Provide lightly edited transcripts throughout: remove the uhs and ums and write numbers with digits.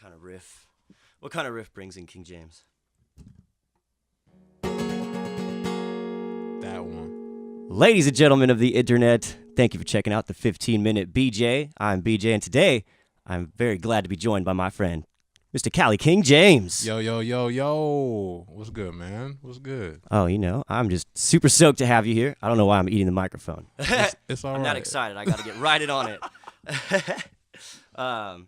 kind of riff? What kind of riff brings in King James? That one. Ladies and gentlemen of the internet, thank you for checking out the 15-minute BJ. I'm BJ, and today I'm very glad to be joined by my friend, Mr. Cali King James. Yo, yo, yo, yo. What's good, man? What's good? Oh, I'm just super stoked to have you here. I don't know why I'm eating the microphone. It's all I'm right. not excited. I got to get righted on it.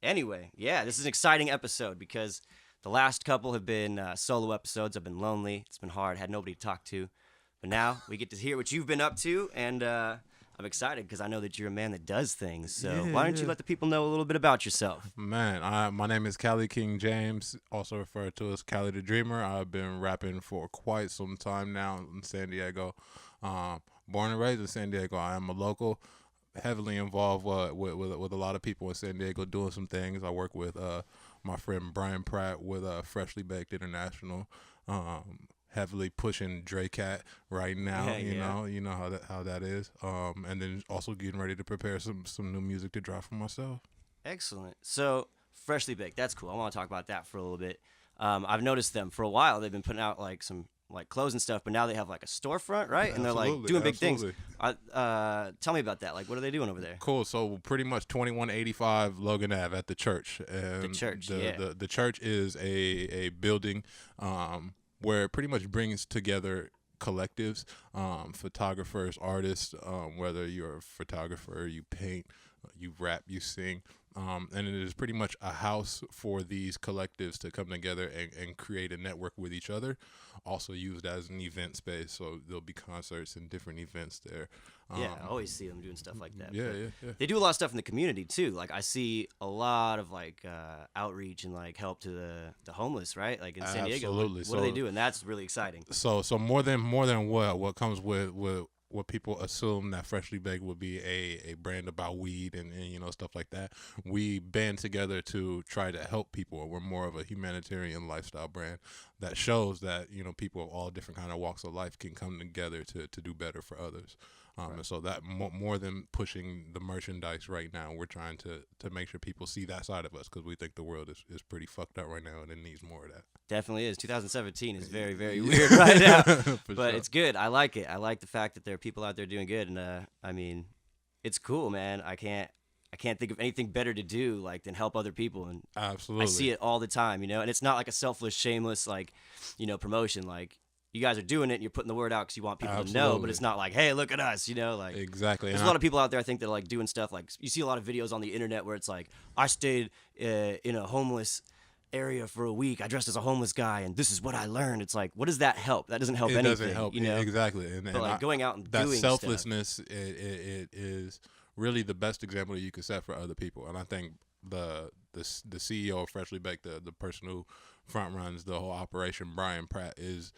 Anyway, yeah, this is an exciting episode because the last couple have been solo episodes. I've been lonely. It's been hard. Had nobody to talk to. But now we get to hear what you've been up to, and I'm excited because I know that you're a man that does things. So why don't you let the people know a little bit about yourself? Man, my name is Cali King James, also referred to as Cali the Dreamer. I've been rapping for quite some time now in San Diego. Born and raised in San Diego. I am a local, heavily involved with a lot of people in San Diego doing some things. I work with my friend Brian Pratt with Freshly Baked International. Heavily pushing Dre Cat right now, you know how that is. And then also getting ready to prepare some new music to drop for myself. Excellent. So Freshly Baked, that's cool. I want to talk about that for a little bit. I've noticed them for a while. They've been putting out like some clothes and stuff, but now they have like a storefront, right? And they're like doing big things. Tell me about that. Like, what are they doing over there? Cool. So pretty much 2185 Logan Ave at the church. And the church. The church is a building where it pretty much brings together collectives, photographers, artists, whether you're a photographer, you paint, you rap, you sing. And it is pretty much a house for these collectives to come together and create a network with each other. Also used as an event space, so there'll be concerts and different events there. Yeah, I always see them doing stuff like that. Yeah. They do a lot of stuff in the community too. Like I see a lot of like outreach and like help to the homeless, right? Like in San Diego. Absolutely. What do they do? And that's really exciting. So more than what comes with what people assume that Freshly Baked would be a brand about weed and stuff like that. We band together to try to help people. We're more of a humanitarian lifestyle brand that shows that people of all different kind of walks of life can come together to do better for others. Right. And so that more than pushing the merchandise right now, we're trying to make sure people see that side of us because we think the world is pretty fucked up right now and it needs more of that. Definitely is. 2017 is very, very weird right now. But Sure. It's good. I like it. I like the fact that there are people out there doing good. And I mean, it's cool, man. I can't think of anything better to do than help other people. And Absolutely. I see it all the time, And it's not like a selfless, shameless, promotion. Like, you guys are doing it and you're putting the word out because you want people to know, but it's not like, hey, look at us, Exactly. There's a lot of people out there, I think, that are doing stuff you see a lot of videos on the internet where it's like, I stayed in a homeless area for a week. I dressed as a homeless guy and this is what I learned. It's like, what does that help? That doesn't help anything. It doesn't help. Exactly. But going out and that doing selflessness, stuff. It is really the best example that you can set for other people. And I think the CEO of Freshly Baked, the person who front runs the whole operation, Brian Pratt, is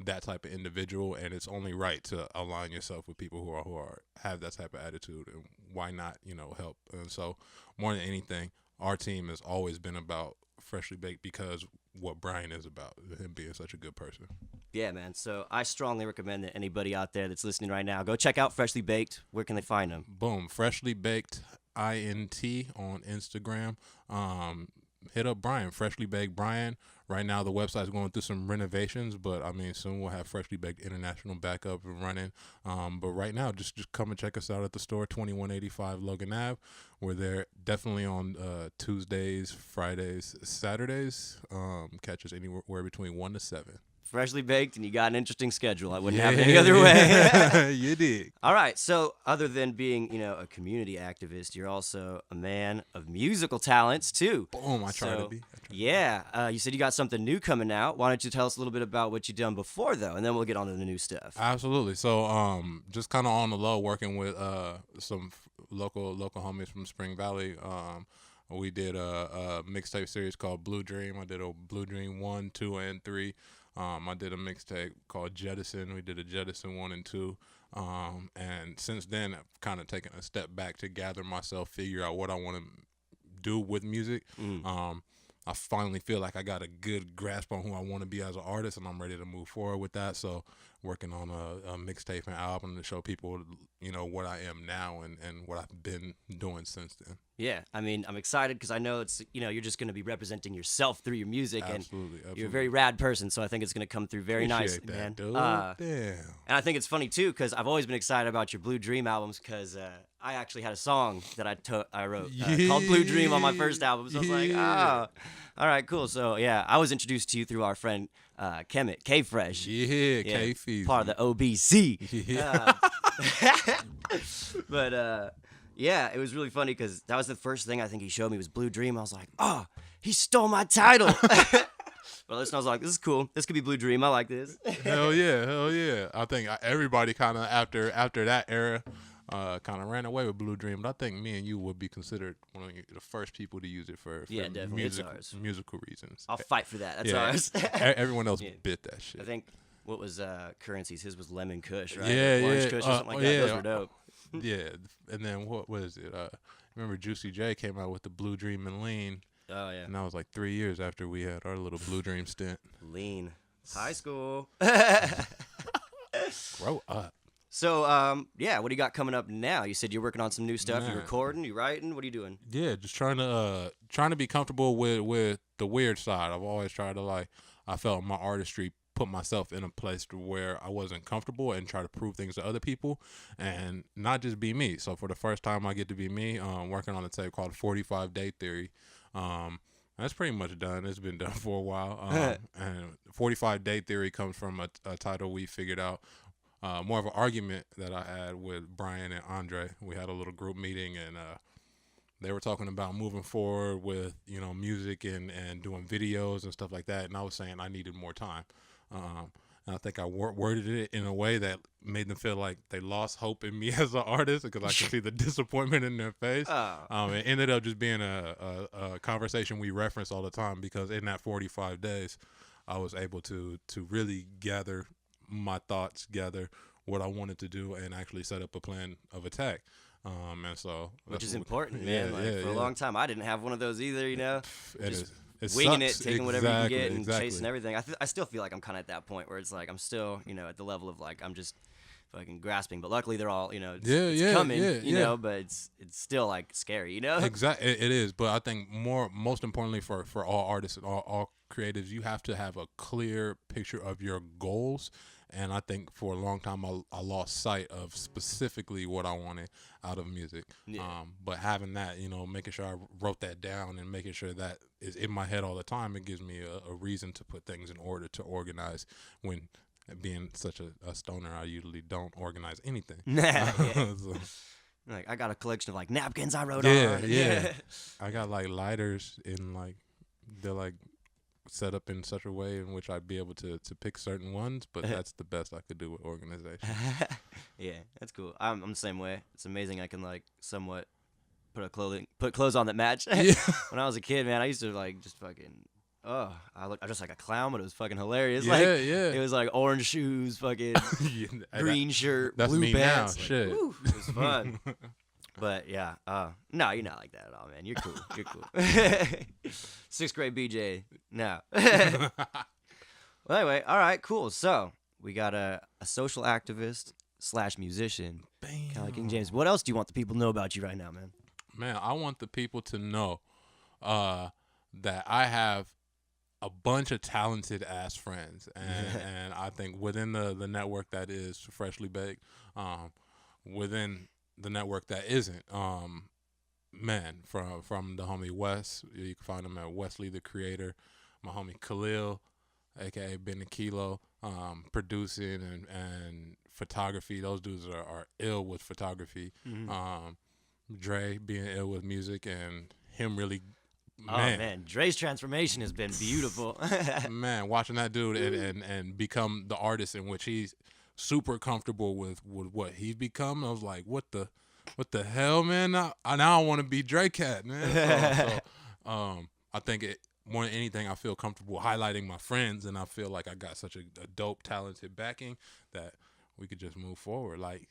that type of individual, and it's only right to align yourself with people who have that type of attitude, and why not help. And so more than anything, our team has always been about Freshly Baked because what Brian is about, him being such a good person. Yeah, man. So I strongly recommend that anybody out there that's listening right now, go check out Freshly Baked. Where can they find them? Boom, Freshly Baked INT on Instagram. Hit up Brian, Freshly Baked Brian. Right now, the website's going through some renovations, but I mean, soon we'll have Freshly Baked International back up and running. But right now, just come and check us out at the store, 2185 Logan Ave. We're there definitely on Tuesdays, Fridays, Saturdays. Catch us anywhere between 1 to 7. Freshly Baked, and you got an interesting schedule. I wouldn't have it any other way. You did. All right. So other than being, a community activist, you're also a man of musical talents, too. Boom, I try to be. Yeah. You said you got something new coming out. Why don't you tell us a little bit about what you've done before, though, and then we'll get on to the new stuff. Absolutely. So just kind of on the low, working with some local homies from Spring Valley. We did a mixtape series called Blue Dream. I did a Blue Dream 1, 2, and 3. I did a mixtape called Jettison. We did a Jettison 1 and 2. And since then, I've kind of taken a step back to gather myself, figure out what I want to do with music. I finally feel like I got a good grasp on who I want to be as an artist, and I'm ready to move forward with that. So working on a mixtape and album to show people, what I am now and what I've been doing since then. Yeah, I mean, I'm excited because I know it's you're just going to be representing yourself through your music, Absolutely, and you're a very rad person. So I think it's going to come through very nice, Appreciate man. that, dude. Damn. And I think it's funny too because I've always been excited about your Blue Dream albums because I actually had a song that I wrote called Blue Dream on my first album. So I was like, oh, all right, cool. So yeah, I was introduced to you through our friend Kemet K Fresh. Yeah, K Feezy. Part of the OBC. Yeah. But yeah, it was really funny because that was the first thing I think he showed me was Blue Dream. I was like, oh, he stole my title. But listen, I was like, this is cool. This could be Blue Dream. I like this. Hell yeah. I think everybody kind of after that era kind of ran away with Blue Dream. But I think me and you would be considered one of the first people to use it for definitely. It's ours. Musical reasons. I'll fight for that. That's ours. Everyone else bit that shit. I think what was Currency's? His was Lemon Kush, right? Yeah, Orange Kush or something like that. Those were dope. Yeah, and then what is it? Remember Juicy J came out with the Blue Dream and Lean. Oh yeah. And that was like 3 years after we had our little Blue Dream stint. Lean. High school. Grow up. So yeah, what do you got coming up now? You said you're working on some new stuff. Man. You recording? You writing? What are you doing? Yeah, just trying to be comfortable with the weird side. I've always tried to I felt my artistry put myself in a place to where I wasn't comfortable and try to prove things to other people and not just be me. So for the first time I get to be me, working on a tape called 45 Day Theory. That's pretty much done. It's been done for a while. And 45 Day Theory comes from a title we figured out, more of an argument that I had with Brian and Andre. We had a little group meeting and they were talking about moving forward with, music and doing videos and stuff like that. And I was saying I needed more time. And I think I worded it in a way that made them feel like they lost hope in me as an artist because I could see the disappointment in their face. It ended up just being a conversation we reference all the time because in that 45 days, I was able to really gather my thoughts, gather what I wanted to do, and actually set up a plan of attack. And so, which is important, man. For a long time, I didn't have one of those either. Just it winging sucks. it, taking whatever you can get, and Exactly. chasing everything. I still feel like I'm kind of at that point where it's like I'm still, at the level of like I'm just fucking grasping. But luckily, they're all, it's coming, but it's still like scary, Exactly, it is. But I think most importantly for all artists and all creatives, you have to have a clear picture of your goals. And I think for a long time, I lost sight of specifically what I wanted out of music. Yeah. But having that, making sure I wrote that down and making sure that is in my head all the time, it gives me a reason to put things in order, to organize. When being such a stoner, I usually don't organize anything. So. Like I got a collection of like napkins I wrote on. Yeah. I got like lighters in they're set up in such a way in which I'd be able to pick certain ones, but that's the best I could do with organization. Yeah, that's cool. I'm the same way. It's amazing I can somewhat put clothes on that match. Yeah. When I was a kid, man, I used to just fucking I looked just like a clown, but it was fucking hilarious. Yeah. It was like orange shoes, fucking green shirt, that's blue me pants. now. Shit. Woo, it was fun. But yeah, no, you're not like that at all, man. You're cool. You're cool. 6th grade BJ. No. Well, anyway, all right, cool. So we got a social activist / musician, Cali King James. What else do you want the people to know about you right now, man? Man, I want the people to know that I have a bunch of talented ass friends, and I think within the network that is Freshly Baked, within the network that isn't, man, from the homie Wes, you can find him at Wesley the Creator, my homie Khalil, aka Ben Kilo, producing and photography. Those dudes are ill with photography. Mm-hmm. Dre being ill with music, and him really. Man, Dre's transformation has been beautiful. Man, watching that dude and become the artist in which he's super comfortable with what he's become. I was like, what the hell, man? Now I want to be Dre Cat, man. So, I think more than anything, I feel comfortable highlighting my friends, and I feel like I got such a dope, talented backing that we could just move forward. Like,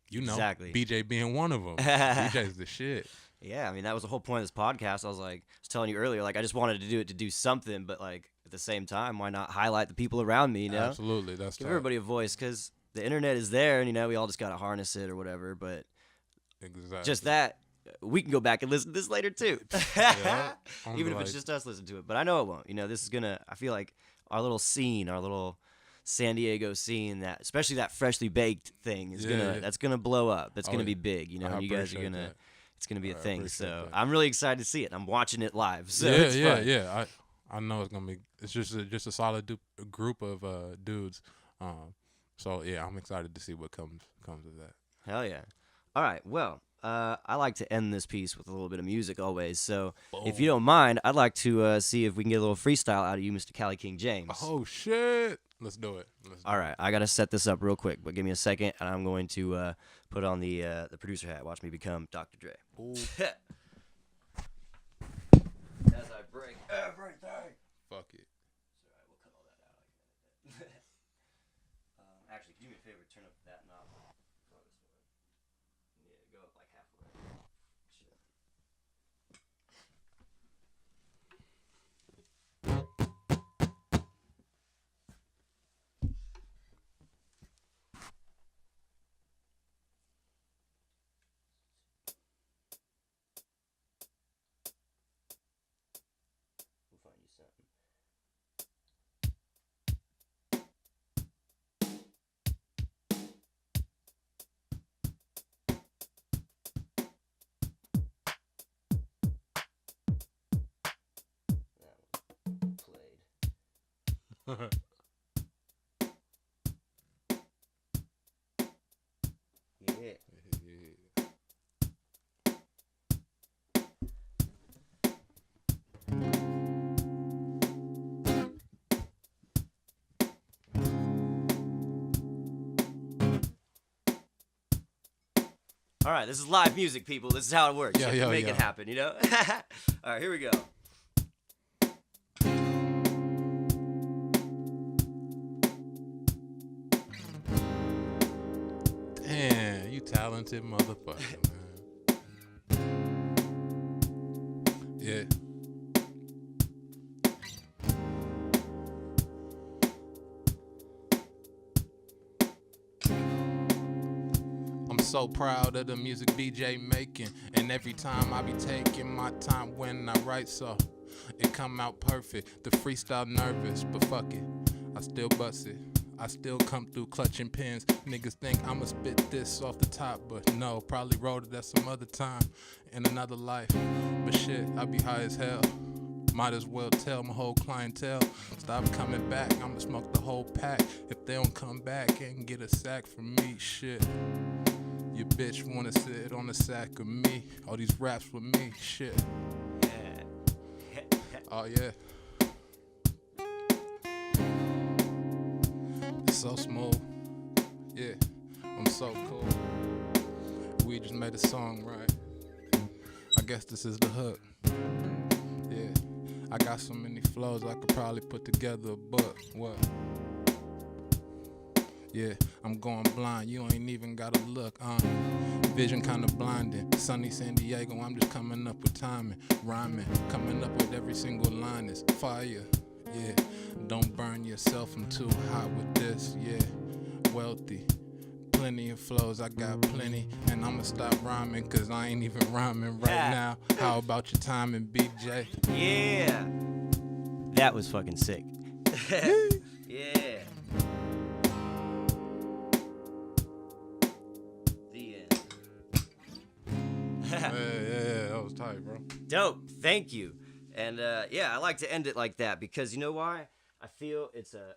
exactly. BJ being one of them. BJ's the shit. Yeah, I mean, that was the whole point of this podcast. I was telling you earlier, I just wanted to do it to do something, but at the same time, why not highlight the people around me, Absolutely, that's give everybody a voice, because the internet is there, and we all just gotta harness it or whatever. But exactly. just that, we can go back and listen to this later too. Yeah, Even if it's just us listening to it. But I know it won't. This is gonna. I feel like our little scene, our little San Diego scene, that especially that freshly baked thing is that's gonna blow up. That's gonna be big. And you guys are gonna. It's gonna be a thing. So I'm really excited to see it. I'm watching it live. So it's fun. Yeah. I know it's gonna be. It's just a solid group of dudes. So yeah, I'm excited to see what comes of that. Hell yeah! All right. Well, I like to end this piece with a little bit of music always. So if you don't mind, I'd like to see if we can get a little freestyle out of you, Mr. Cali King James. Oh shit! Let's do it. All right. I gotta set this up real quick, but give me a second, and I'm going to put on the producer hat. Watch me become Dr. Dre. As I break everything. Fuck it. Alright, we'll cut all that out. Actually, can you do me a favor? Turn up that knob. Go this way. Yeah, go up like halfway. Shit. We'll find you something. That one played. Yeah. All right, this is live music, people. This is how it works. You have to make it happen, All right, here we go. Damn, you talented motherfucker, man. Yeah. So proud of the music BJ making, and every time I be taking my time when I write, so it come out perfect. The freestyle nervous, but fuck it, I still bust it. I still come through clutching pins. Niggas think I'ma spit this off the top, but no, probably wrote it at some other time in another life. But shit, I be high as hell. Might as well tell my whole clientele, stop coming back, I'ma smoke the whole pack. If they don't come back and get a sack from me, shit. Your bitch wanna sit on the sack of me. All these raps with me, shit. Yeah. Oh yeah. It's so smooth. Yeah, I'm so cool. We just made a song, right? I guess this is the hook. Yeah, I got so many flows I could probably put together a book. What? Yeah, I'm going blind, you ain't even gotta look, Vision kinda blinding, sunny San Diego, I'm just coming up with timing, rhyming, coming up with every single line is fire, yeah. Don't burn yourself, I'm too hot with this, yeah. Wealthy, plenty of flows, I got plenty, and I'ma stop rhyming, cause I ain't even rhyming right now. How about your timing, BJ? Yeah. That was fucking sick. Yeah. Yeah, that was tight, bro. Dope. Thank you. And I like to end it like that because you know why? I feel it's a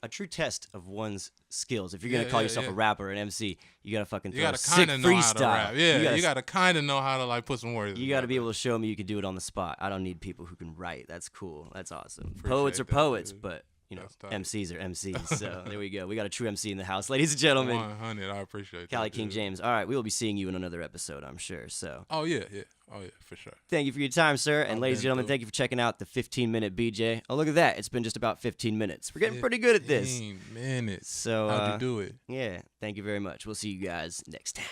true test of one's skills. If you're gonna call yourself a rapper or an MC, you gotta fucking throw a sick freestyle. Know how to rap. Yeah, you gotta kind of know how to like put some words. You gotta be able to show me you can do it on the spot. I don't need people who can write. That's cool. That's awesome. Poets are poets, but MCs are MCs. So there we go. We got a true MC in the house, ladies and gentlemen. 100. I appreciate that. Cali King James. All right, we will be seeing you in another episode, I'm sure. So. Oh yeah, for sure. Thank you for your time, sir. And ladies and gentlemen, thank you for checking out the 15-minute BJ. Oh, look at that. It's been just about 15 minutes. We're getting pretty good at this. 15 minutes. So how'd you do it? Yeah. Thank you very much. We'll see you guys next time.